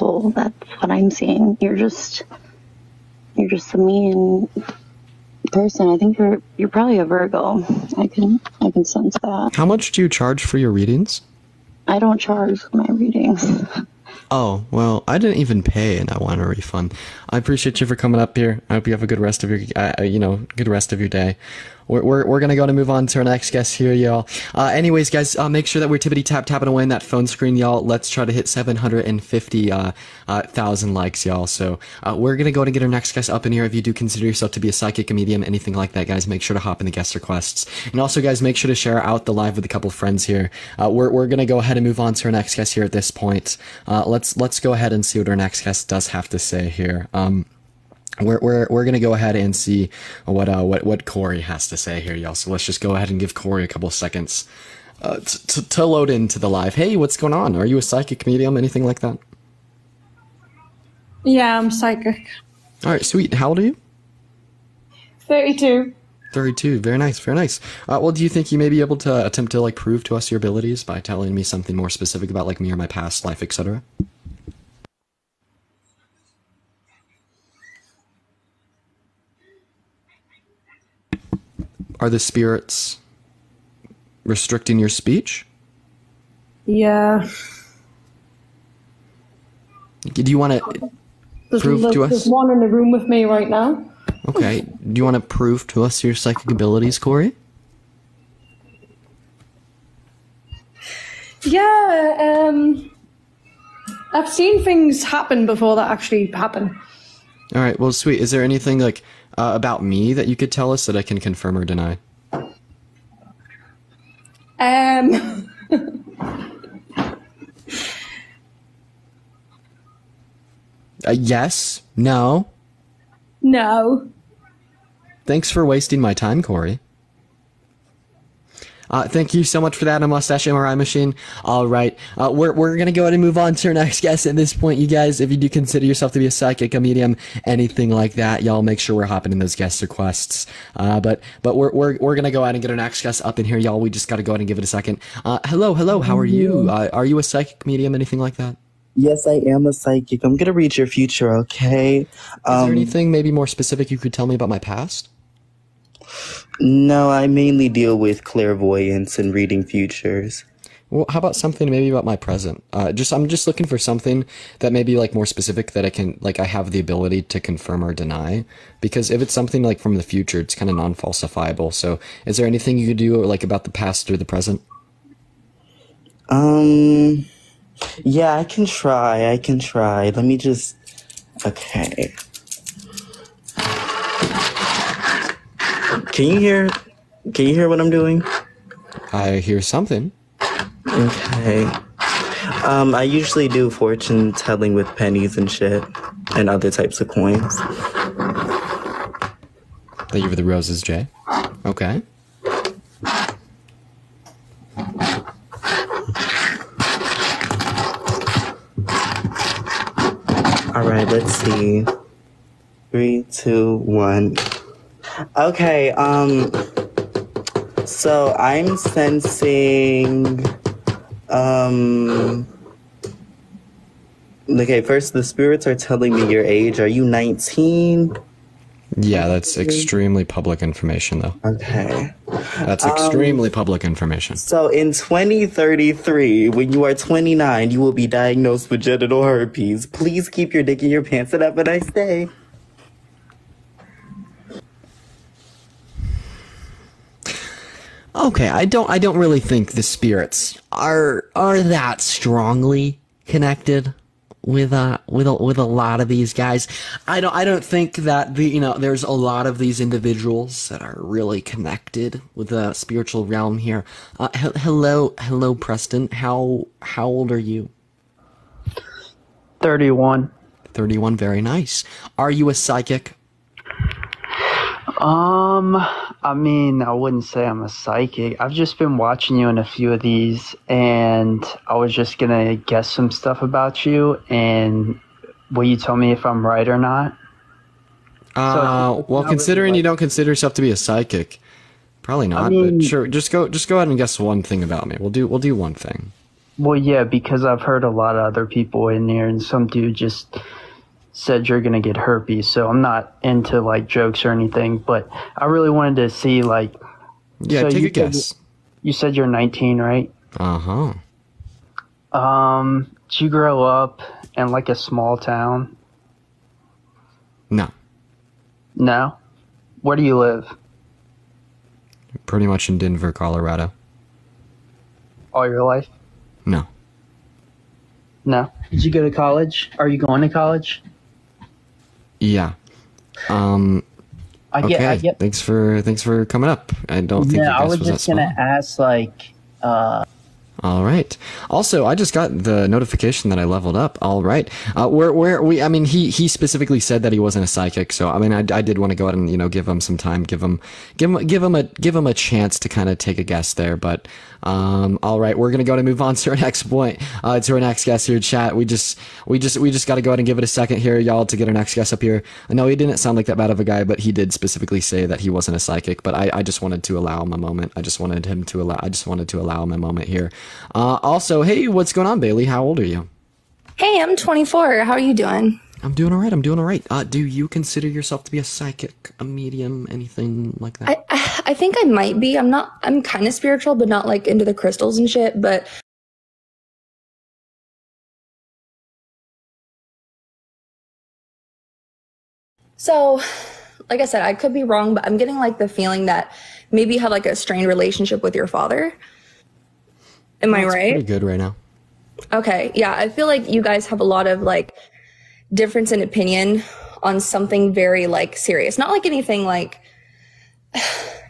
asshole. That's what I'm seeing. You're just a mean person. I think you're probably a Virgo. I can sense that. How much do you charge for your readings? I don't charge for my readings. Oh, well, I didn't even pay, and I want a refund. I appreciate you for coming up here. I hope you have a good rest of your, good rest of your day. We're gonna go and move on to our next guest here, y'all. Anyways, guys, make sure that we're tapping away in that phone screen, y'all. Let's try to hit 750,000 likes, y'all. So we're gonna go and get our next guest up in here. If you do consider yourself to be a psychic, a medium, anything like that, guys, make sure to hop in the guest requests. And also, guys, make sure to share out the live with a couple friends here. We're gonna go ahead and move on to our next guest here at this point. Let's go ahead and see what our next guest does have to say here. We're gonna go ahead and see what Corey has to say here, y'all. So let's just go ahead and give Corey a couple seconds to load into the live. Hey, what's going on? Are you a psychic, medium, anything like that? Yeah, I'm psychic. All right, sweet. How old are you? 32. 32. Very nice. Very nice. Well, do you think you may be able to attempt to prove to us your abilities by telling me something more specific about me or my past life, etc.? Are the spirits restricting your speech? Yeah. Do you want to prove to us? There's one in the room with me right now. Okay. Do you want to prove to us your psychic abilities, Corey? Yeah, I've seen things happen before that actually happen. All right. Well, sweet. Is there anything about me that you could tell us that I can confirm or deny? Yes? No? No. Thanks for wasting my time, Corey. Thank you so much for that, a mustache MRI machine. All right, we're gonna go ahead and move on to our next guest. At this point, you guys, if you do consider yourself to be a psychic, a medium, anything like that, y'all make sure we're hopping in those guest requests. But we're gonna go ahead and get our next guest up in here, y'all. We just gotta go ahead and give it a second. Hello, how are you? Are you a psychic, medium, anything like that? Yes, I am a psychic. I'm gonna read your future, okay? Is there anything maybe more specific you could tell me about my past? No, I mainly deal with clairvoyance and reading futures. Well, how about something maybe about my present? I'm just looking for something that may be more specific that I can I have the ability to confirm or deny. Because if it's something from the future, it's kind of non-falsifiable. So, is there anything you could do about the past or the present? Yeah, I can try. Let me just. Okay. Can you hear what I'm doing? I hear something. Okay. I usually do fortune telling with pennies and shit and other types of coins. Thank you for the roses, Jay. Okay. All right, let's see. 3, 2, 1. Okay, so I'm sensing, okay, first the spirits are telling me your age. Are you 19? Yeah, that's extremely public information, though. Okay. That's extremely public information. So in 2033, when you are 29, you will be diagnosed with genital herpes. Please keep your dick in your pants and have a nice day. Okay, I don't really think the spirits are that strongly connected with a lot of these guys. I don't think that there's a lot of these individuals that are really connected with the spiritual realm here. Hello, Preston. How old are you? 31. 31. Very nice. Are you a psychic? I mean, I wouldn't say I'm a psychic. I've just been watching you in a few of these, and I was just gonna guess some stuff about you, and will you tell me if I'm right or not? Well, considering you don't consider yourself to be a psychic, probably not. I mean, but sure, just go ahead and guess one thing about me. We'll do one thing. Well, yeah, because I've heard a lot of other people in there, and some dude just said you're gonna get herpes. So I'm not into like jokes or anything, but I really wanted to see like. Yeah, so take a guess. You said you're 19, right? Uh-huh. Did you grow up in like a small town? No. No? Where do you live? Pretty much in Denver, Colorado. All your life? No. No. Did you go to college? Are you going to college? Yeah. I Okay. get. Thanks for coming up. I don't think Yeah, your I guess was was that just gonna small. ask like. All right. Also, I just got the notification that I leveled up. All right. I mean, he specifically said that he wasn't a psychic. So, I mean, I did want to go ahead and, you know, give him some time, give him a chance to kind of take a guess there. But, all right, we're going to go and move on to our next point, to our next guest here, chat. We just got to go ahead and give it a second here, y'all, to get our next guest up here. I know he didn't sound like that bad of a guy, but he did specifically say that he wasn't a psychic, but I just wanted to allow him a moment. I just wanted to allow him a moment here. Also, hey, what's going on, Bailey? How old are you? Hey, I'm 24. How are you doing? I'm doing all right. Do you consider yourself to be a psychic, a medium, anything like that? I think I might be. I'm kind of spiritual, but not like into the crystals and shit. But so, like I said, I could be wrong, but I'm getting like the feeling that maybe you have like a strained relationship with your father. Am I right? Pretty good right now. Okay. Yeah. I feel like you guys have a lot of like difference in opinion on something very like serious. Not like anything like,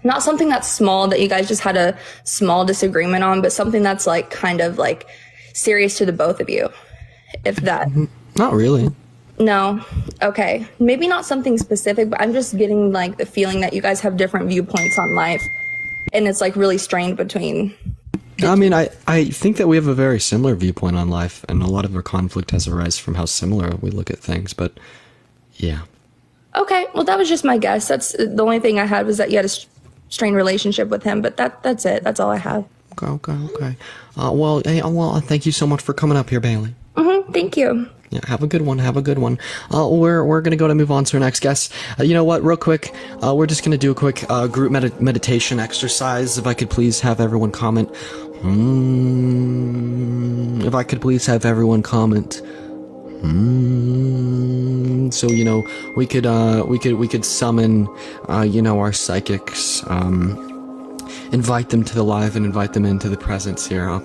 not something that's small that you guys just had a small disagreement on, but something that's like kind of like serious to the both of you. If that. Not really. No. Okay. Maybe not something specific, but I'm just getting like the feeling that you guys have different viewpoints on life. And it's like really strained between. I mean, I think that we have a very similar viewpoint on life, and a lot of our conflict has arisen from how similar we look at things, but yeah. Okay, well, that was just my guess. That's the only thing I had was that you had a strained relationship with him, but that's it. That's all I have. Okay. Well, thank you so much for coming up here, Bailey. Thank you. Yeah, have a good one. We're gonna go to move on to our next guest. You know what? Real quick, we're just gonna do a quick group meditation exercise. If I could please have everyone comment. If I could please have everyone comment. So you know, we could summon, you know, our psychics, invite them to the live and invite them into the presence here.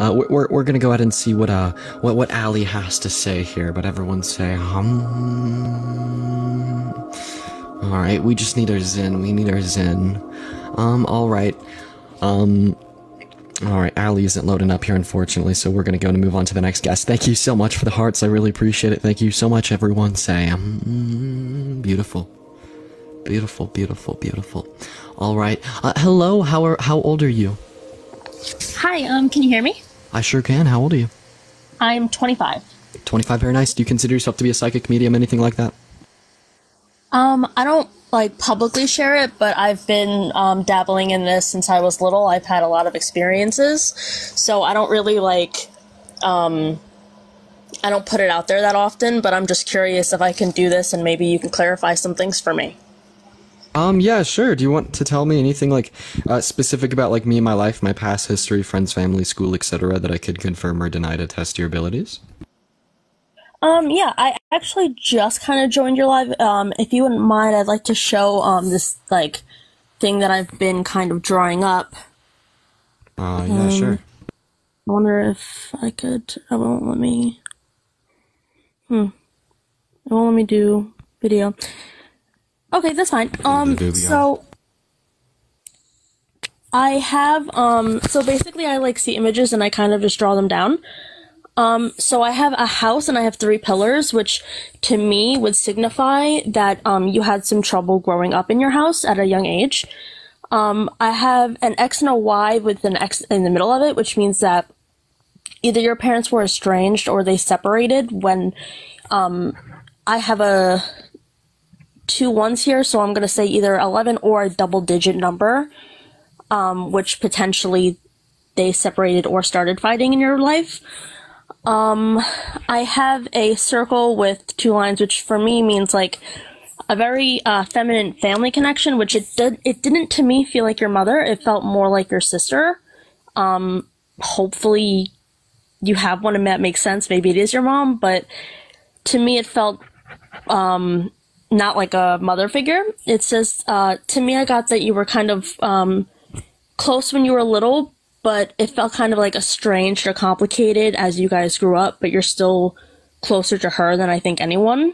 We're gonna go ahead and see what Allie has to say here, but everyone say All right, we just need our zen. We need our zen. All right, Allie isn't loading up here, unfortunately, so we're gonna go and move on to the next guest. Thank you so much for the hearts. I really appreciate it. Thank you so much, everyone. Say beautiful. All right. Hello. How old are you? Hi, can you hear me? I sure can. How old are you? I'm 25. 25, very nice. Do you consider yourself to be a psychic, medium, anything like that? I don't, like, publicly share it, but I've been, dabbling in this since I was little. I've had a lot of experiences, so I don't really, like, I don't put it out there that often, but I'm just curious if I can do this and maybe you can clarify some things for me. Yeah, sure. Do you want to tell me anything, like, specific about, like, me and my life, my past history, friends, family, school, etc., that I could confirm or deny to test your abilities? Yeah, I actually just kind of joined your live. If you wouldn't mind, I'd like to show, this, like, thing that I've been kind of drawing up. Yeah, sure. I wonder if I could, it won't let me, it won't let me do video. Okay, that's fine. So I have, so basically I like see images and I kind of just draw them down. So I have a house and I have 3 pillars, which to me would signify that, you had some trouble growing up in your house at a young age. I have an X and a Y with an X in the middle of it, which means that either your parents were estranged or they separated when, I have 2 1s here, so I'm going to say either 11 or a double-digit number. which potentially they separated or started fighting in your life. I have a circle with 2 lines, which for me means like a very feminine family connection, which it didn't to me feel like your mother. It felt more like your sister. Hopefully you have one and that makes sense. Maybe it is your mom, but to me it felt not like a mother figure. It says, to me, I got that you were kind of close when you were little, but it felt kind of like estranged or complicated as you guys grew up, but you're still closer to her than I think anyone.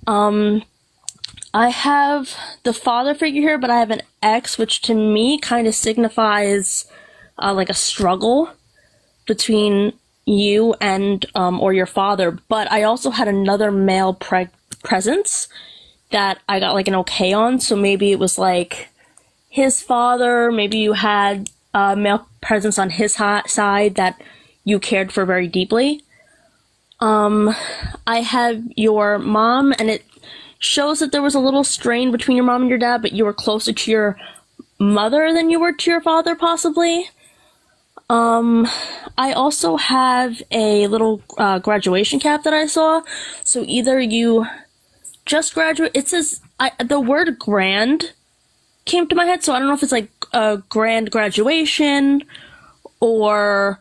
I have the father figure here, but I have an ex, which to me kind of signifies like a struggle between you and or your father. But I also had another male presence that I got like an okay on, so maybe it was like his father, maybe you had a male presence on his side that you cared for very deeply. I have your mom, and it shows that there was a little strain between your mom and your dad, but you were closer to your mother than you were to your father, possibly. I also have a little graduation cap that I saw. So either you just graduate, it says, the word grand came to my head, so I don't know if it's like a grand graduation or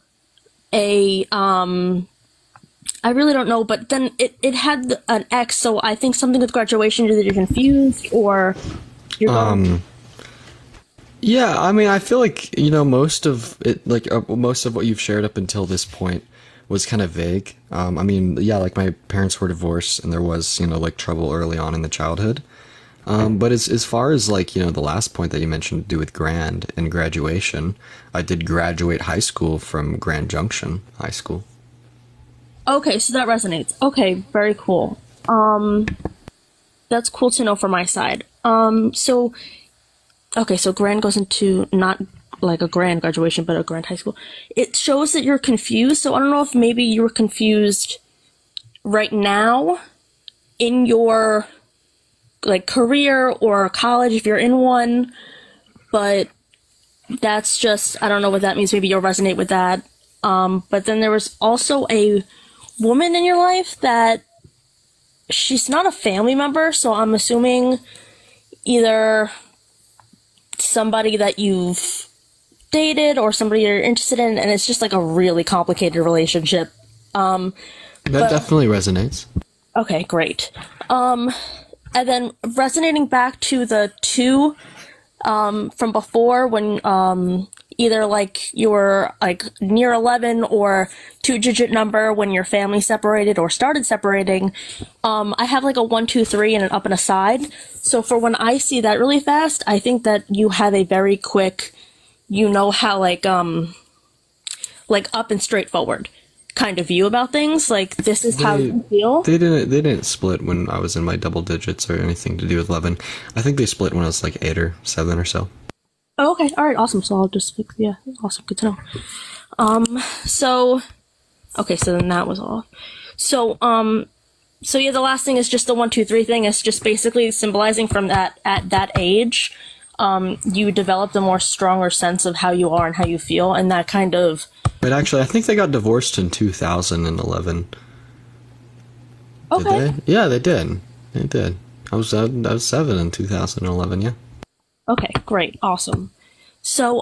a, I really don't know, but then it had an X, so I think something with graduation, either you're confused or you're going... Yeah, I mean, I feel like, you know, most of it, like, most of what you've shared up until this point was kind of vague. I mean, yeah, like, my parents were divorced, and there was, you know, like, trouble early on in the childhood. But as far as, like, you know, the last point that you mentioned to do with Grand and graduation, I did graduate high school from Grand Junction High School. Okay, so that resonates. Okay, very cool. That's cool to know from my side. Okay, so grand goes into not like a grand graduation, but a grand high school. It shows that you're confused, so I don't know if maybe you were confused right now in your, like, career or college, if you're in one, but that's just, I don't know what that means. Maybe you'll resonate with that. But then there was also a woman in your life that she's not a family member, so I'm assuming either somebody that you've dated or somebody you're interested in, and it's just like a really complicated relationship. That definitely resonates. Okay, great. And then resonating back to the 2 from before, when either like you were like near 11 or 2-digit number when your family separated or started separating, I have like a 1, 2, 3 and an up and a side. So for when I see that really fast, I think that you have a very quick, you know how like up and straightforward kind of view about things. Like, this is how you feel. They didn't split when I was in my double digits or anything to do with 11. I think they split when I was like 8 or 7 or so. Oh, okay. All right. Awesome. So I'll just, yeah, awesome. Good to know. So, okay. So then that was all. So yeah, the last thing is just the 1, 2, 3 thing. It's just basically symbolizing from that, at that age, you developed a more stronger sense of how you are and how you feel, and that kind of... But actually, I think they got divorced in 2011. Okay. Did they? Yeah, they did. They did. I was 7 in 2011, yeah. Okay, great. Awesome. So,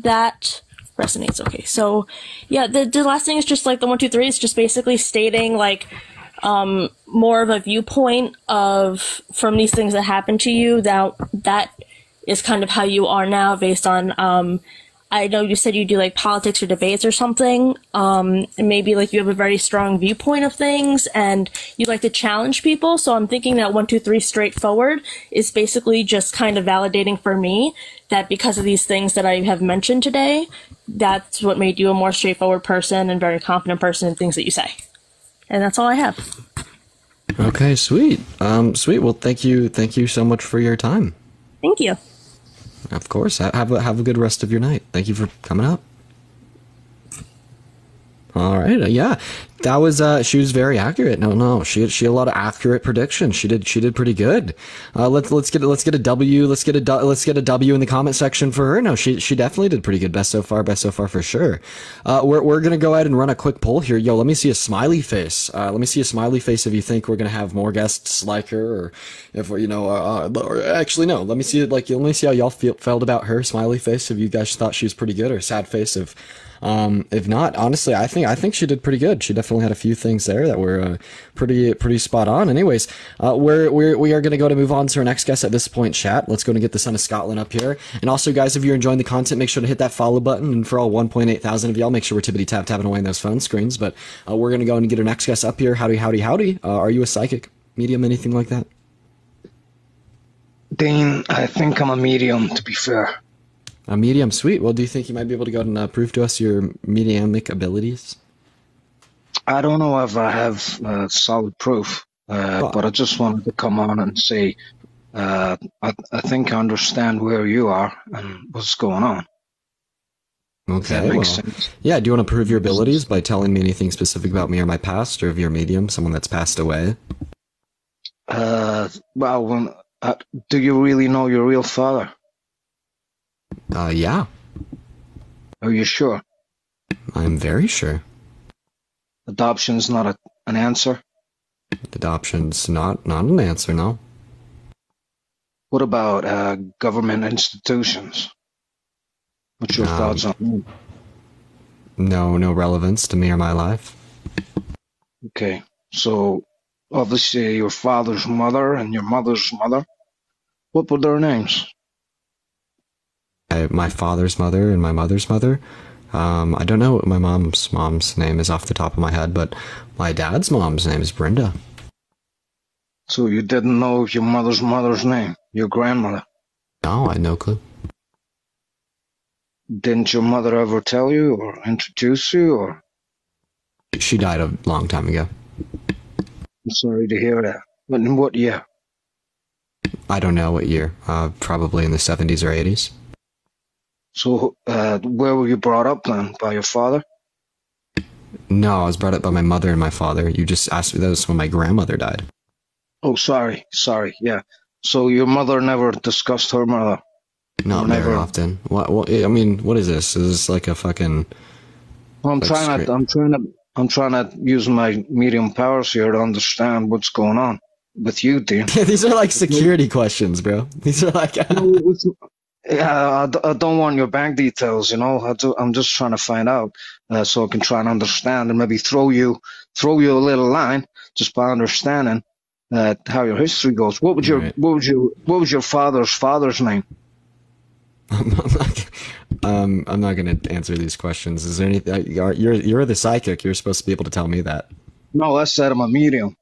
that resonates. Okay, so, yeah, the last thing is just, like, the 1, 2, 3 is just basically stating, like, more of a viewpoint of, from these things that happened to you, that is kind of how you are now based on, I know you said you do like politics or debates or something, and maybe like you have a very strong viewpoint of things and you like to challenge people. So I'm thinking that 1, 2, 3 straightforward is basically just kind of validating for me that because of these things that I have mentioned today, that's what made you a more straightforward person and very confident person in things that you say. And that's all I have. Okay, sweet. Sweet. Well, thank you so much for your time. Thank you. Of course. Have a good rest of your night. Thank you for coming up. All right. Yeah. That was she was very accurate. No, she had a lot of accurate predictions. She did pretty good. Let's get a W. Let's get a W in the comment section for her. No, she definitely did pretty good. Best so far for sure. We're gonna go ahead and run a quick poll here. Yo, let me see a smiley face. Let me see a smiley face if you think we're gonna have more guests like her, or if we're, or actually no. Let me see how y'all felt about her. Smiley face if you guys thought she was pretty good, or sad face if not. Honestly, I think she did pretty good. She definitely had a few things there that were pretty spot on. Anyways, we are going to go to move on to our next guest at this point, chat. Let's go and get the Son of Scotland up here. And also, guys, if you're enjoying the content, make sure to hit that follow button. And for all 1.8 thousand of y'all, make sure we're tapping away on those phone screens. But we're going to go and get our next guest up here. Howdy. Are you a psychic, medium, anything like that? Dean, I think I'm a medium, to be fair. A medium, sweet. Well, do you think you might be able to go and prove to us your mediumic abilities? I don't know if I have solid proof, but I just wanted to come on and say I think I understand where you are and what's going on. Okay, that makes sense. Yeah, do you want to prove your abilities by telling me anything specific about me or my past, or if you're a medium, someone that's passed away? Well, do you really know your real father? Yeah. Are you sure? I'm very sure. Adoption's not an answer? Adoption's not an answer, no. What about government institutions? What's your thoughts on them? No relevance to me or my life. Okay, so obviously your father's mother and your mother's mother, what were their names? My father's mother and my mother's mother. I don't know what my mom's name is off the top of my head, but my dad's mom's name is Brenda. So you didn't know your mother's name, your grandmother? No, I had no clue. Didn't your mother ever tell you or introduce you, or? She died a long time ago. I'm sorry to hear that. But in what year? I don't know what year. Probably in the 70s or 80s. So, where were you brought up then? By your father? No, I was brought up by my mother and my father. You just asked me this when my grandmother died. Oh, sorry, yeah. So your mother never discussed her mother? Not very often. What? I mean, what is this? Is this like a fucking? Well, I'm trying to use my medium powers here to understand what's going on with you, Dean. These are like security questions, bro. These are like. Yeah, I don't want your bank details, I'm just trying to find out so I can try and understand and maybe throw you a little line just by understanding how your history goes. What was your father's name? I'm not going to answer these questions. Is there anything? You're the psychic. You're supposed to be able to tell me that. No, I said I'm a medium.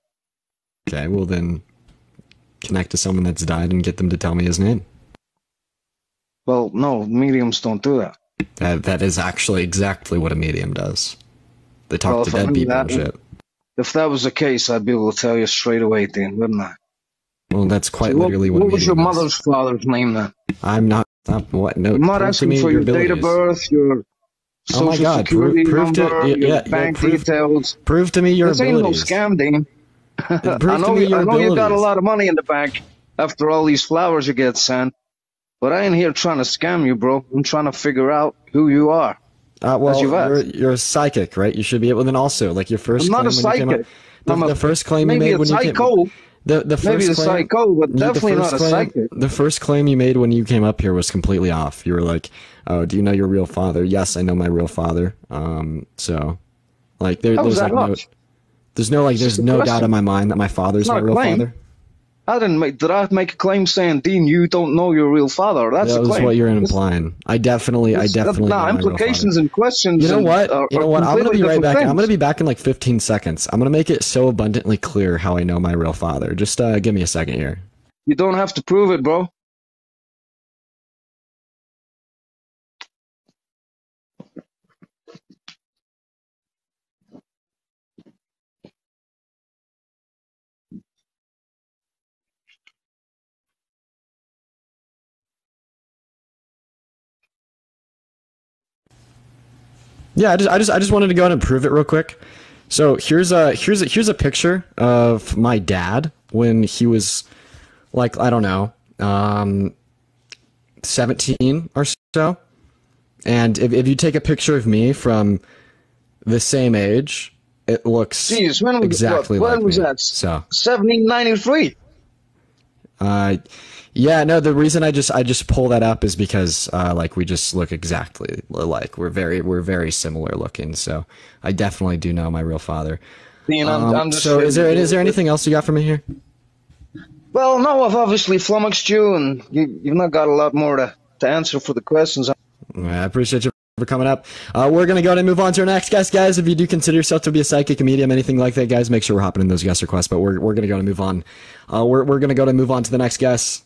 Okay, well then, connect to someone that's died and get them to tell me his name. Well, no, mediums don't do that. That is actually exactly what a medium does. They talk to dead people and shit. If that was the case, I'd be able to tell you straight away, Dean, wouldn't I? Well, that's quite literally what a medium is. What was your mother's father's name then? I'm not. What? No. I'm not asking for your date of birth, your social security number, your bank details. Prove to me your abilities. This ain't no scam, Dean. I know you got a lot of money in the bank after all these flowers you get sent. But I ain't here trying to scam you, bro. I'm trying to figure out who you are. Well, you're a psychic, right? You should be able. Then also, like your first. I'm not a psychic. The first claim you made when you came. The first maybe a psycho, but definitely not a psychic. The first claim you made when you came up here was completely off. You were like, "Oh, do you know your real father?" Yes, I know my real father. So, like, there's no doubt in my mind that my father's my real father. Did I make a claim saying, Dean, you don't know your real father? That's a claim. That was what you're implying. I definitely know implications and questions. You know what? I'm gonna be right back. I'm gonna be back in like 15 seconds. I'm gonna make it so abundantly clear how I know my real father. Just give me a second here. You don't have to prove it, bro. Yeah, I just wanted to go ahead and prove it real quick. So here's a picture of my dad when he was like, I don't know, 17 or so. And if you take a picture of me from the same age, it looks exactly like me. That? So 1793. Yeah, no, the reason I just pull that up is because like we just look exactly like we're very similar looking. So I definitely do know my real father. So is there anything else you got for me here? Well, no, I've obviously flummoxed you, and you've not got a lot more to answer for the questions. I appreciate you for coming up. We're going to go ahead and move on to our next guest, guys. If you do consider yourself to be a psychic, a medium, anything like that, guys, make sure we're hopping in those guest requests. But we're going to go and move on. We're going to go and move on to the next guest.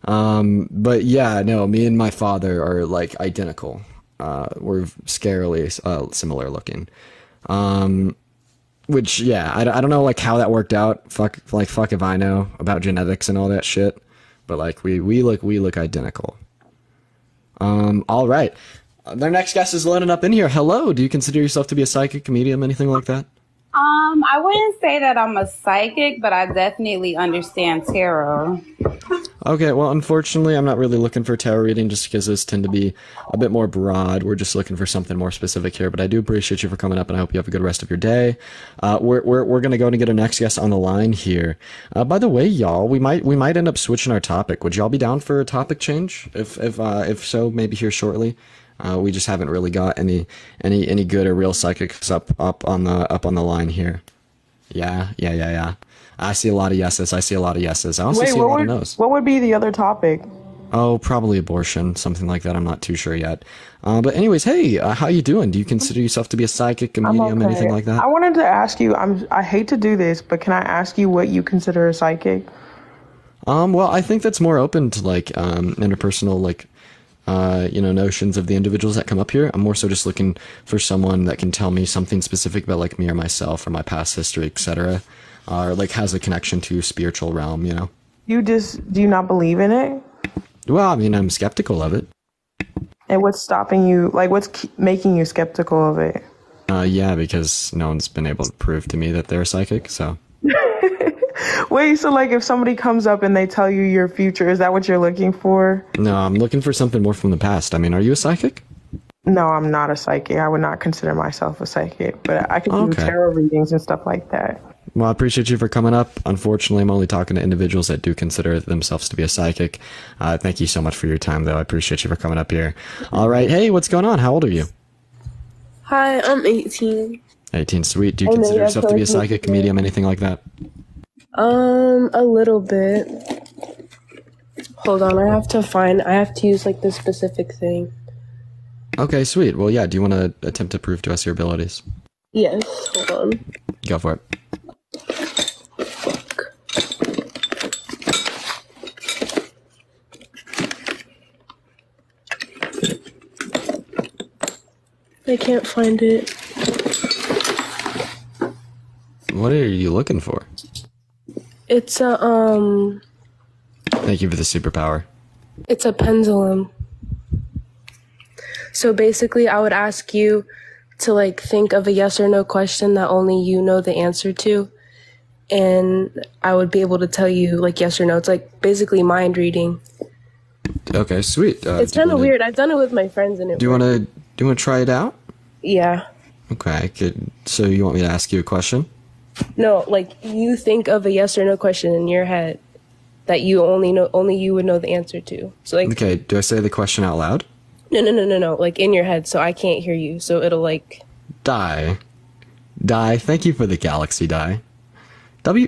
But yeah, no, me and my father are like identical. We're scarily similar looking. Which, yeah, I don't know like how that worked out. Fuck if I know about genetics and all that shit. But like we look identical. All right. Their next guest is loading up in here. Hello. Do you consider yourself to be a psychic, a medium, anything like that? I wouldn't say that I'm a psychic, but I definitely understand tarot. Okay, well, unfortunately, I'm not really looking for a tarot reading just because those tend to be a bit more broad. We're just looking for something more specific here, but I do appreciate you for coming up, and I hope you have a good rest of your day. We're going to go and get our next guest on the line here. By the way, y'all, we might end up switching our topic. Would y'all be down for a topic change? If so, maybe here shortly. We just haven't really got any good or real psychics up on the line here. Yeah. I see a lot of yeses. I also see a lot of no's. What would be the other topic? Oh, probably abortion, something like that. I'm not too sure yet. But anyways, hey, how you doing? Do you consider yourself to be a psychic, a medium, anything like that? I wanted to ask you. I hate to do this, but can I ask you what you consider a psychic? Well, I think that's more open to like interpersonal like. Notions of the individuals that come up here. I'm more so just looking for someone that can tell me something specific about like me or myself or my past history, etc. Or like has a connection to spiritual realm, you know. Do you not believe in it? Well, I mean, I'm skeptical of it. And what's stopping you? Like, what's making you skeptical of it? Yeah, because no one's been able to prove to me that they're psychic, so. Wait, so like if somebody comes up and they tell you your future, is that what you're looking for? No, I'm looking for something more from the past. I mean, are you a psychic? No, I'm not a psychic. I would not consider myself a psychic, but I can do tarot readings and stuff like that. Well, I appreciate you for coming up. Unfortunately, I'm only talking to individuals that do consider themselves to be a psychic. Thank you so much for your time, though. I appreciate you for coming up here. All right. Hey, what's going on? How old are you? Hi, I'm 18. 18, sweet. Do you consider yourself to be a psychic, medium, anything like that? A little bit. Hold on, I have to use like this specific thing. Okay, sweet. Well, yeah, do you want to attempt to prove to us your abilities? Yes, hold on. Go for it. I can't find it. What are you looking for? It's a, Thank you for the superpower. It's a pendulum. So basically, I would ask you to like think of a yes or no question that only you know the answer to. And I would be able to tell you like yes or no. It's like basically mind reading. Okay, sweet. It's kind of weird. I've done it with my friends and it Do you want to try it out? Yeah. Okay, good. So you want me to ask you a question? No, like you think of a yes or no question in your head that you only you would know the answer to. So like okay, do I say the question out loud? No, like in your head, so I can't hear you. So it'll like Die. Thank you for the galaxy die. W